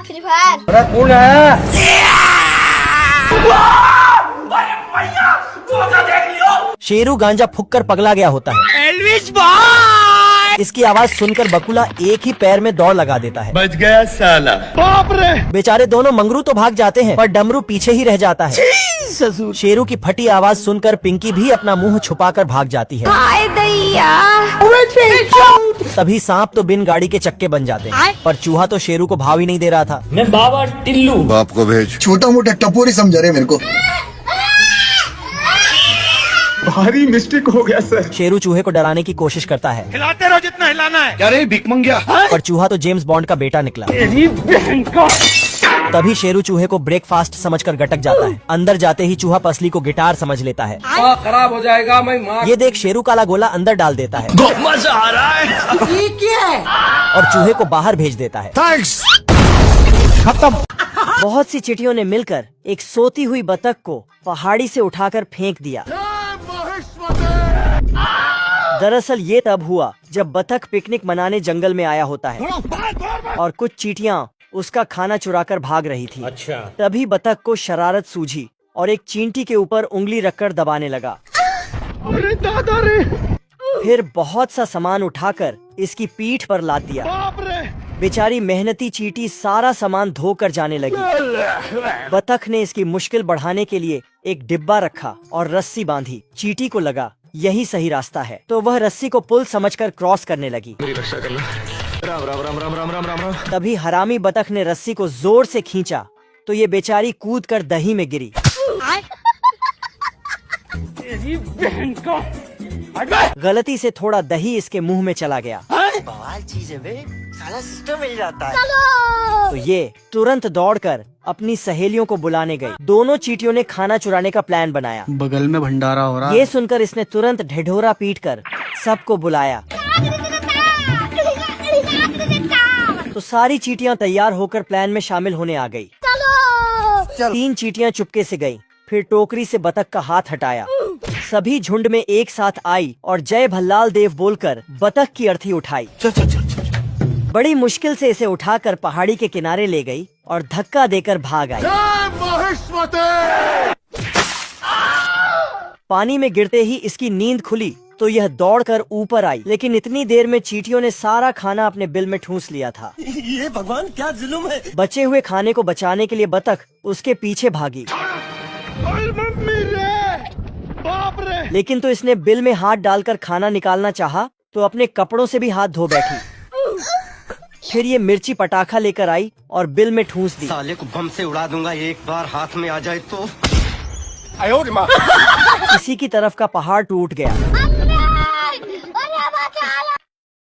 Free fire. अरे कौन है? शेरू गांजा फूंक कर पगला गया होता है। एल्विस भाई! इसकी आवाज सुनकर बकुला एक ही पैर में दौड़ लगा देता है। बच गया साला। बाप रे! बेचारे दोनों मंगरू तो भाग जाते हैं पर डमरू पीछे ही रह जाता है। शेरू की फटी आवाज सुनकर पिंकी भी अपना मुंह छुपाकर भाग जाती है। हाय दैया। तभी सांप तो बिन गाड़ी के चक्के बन जाते हैं पर चूहा तो शेरू को भाव ही नहीं दे रहा था। मैं बाबा टिल्लू। बाप को भेज। छोटा मोटा टपोरी समझा रहे मेरे को। भारी मिस्टेक हो गया सर। शेरू चूहे को डराने की कोशिश करता है। हिलाते रहो जितना हिलाना है। क्या रे भिख मंगिया? पर चूहा तो जेम्स बॉन्ड का बेटा निकला। तभी शेरू चूहे को ब्रेकफास्ट समझकर गटक जाता है। अंदर जाते ही चूहा पसली को गिटार समझ लेता है। खराब हो जाएगा मैं मार। ये देख शेरू काला गोला अंदर डाल देता है। मजा आ रहा है। ये क्या है? और चूहे को बाहर भेज देता है। थैंक्स। खत्म। बहुत सी चिड़ियों ने मिलकर एक सोती हुई बतख को पहाड़ी से उठाकर फेंक दिया। दरअसल ये तब हुआ जब बतख पिकनिक मनाने जंगल में आया होता है और कुछ चींटियां उसका खाना चुराकर भाग रही थी। अच्छा। तभी बतख को शरारत सूझी और एक चींटी के ऊपर उंगली रखकर दबाने लगा। अरे दादा रे! फिर बहुत सा सामान उठाकर इसकी पीठ पर लाद दिया। बाप रे! बेचारी मेहनती चींटी सारा सामान धोकर जाने लगी। बतख ने इसकी मुश्किल बढ़ाने के लिए एक डिब्बा रखा और रस्सी बांधी। चींटी को लगा यही सही रास्ता है तो वह रस्सी को पुल समझकर क्रॉस करने लगी। मेरी रक्षा करना। राम राम राम राम राम राम राम राम। तभी हरामी बतख ने रस्सी को जोर से खींचा तो ये बेचारी कूदकर दही में गिरी। तेरी बहन का। गलती से थोड़ा दही इसके मुंह में चला गया। बवाल चीज है बे, साला सिस्टम मिल जाता है। तो ये तुरंत दौड़कर अपनी सहेलियों को बुलाने गई। दोनों चींटियों ने खाना चुराने का प्लान बनाया। बगल में भंडारा हो रहा। ये सुनकर इसने तुरंत ढिढोरा पीटकर सबको बुलाया। तो सारी चींटियां तैयार होकर प्लान में शामिल होने आ गई। 3 चींटियां चुपके से गईं, फिर टोकरी से बतख का हाथ हटाया। सभी झुंड में एक साथ आई और जय भल्लाल देव बोलकर बतख की अर्थी उठाई। बड़ी मुश्किल से इसे उठाकर पहाड़ी के किनारे ले गई और धक्का देकर भाग आई। पानी में गिरते ही इसकी नींद खुली तो यह दौड़कर ऊपर आई, लेकिन इतनी देर में चींटियों ने सारा खाना अपने बिल में ठूंस लिया था। ये भगवान क्या जुल्म है। बचे हुए खाने को बचाने के लिए बतख उसके पीछे भागी। बाप रे! लेकिन तो इसने बिल में हाथ डालकर खाना निकालना चाहा तो अपने कपड़ों से भी हाथ धो बैठी। फिर ये मिर्ची पटाखा लेकर आई और बिल में ठूंस दी। साले को बम से उड़ा दूंगा एक बार हाथ में आ जाए तो। किसी की तरफ का पहाड़ टूट गया।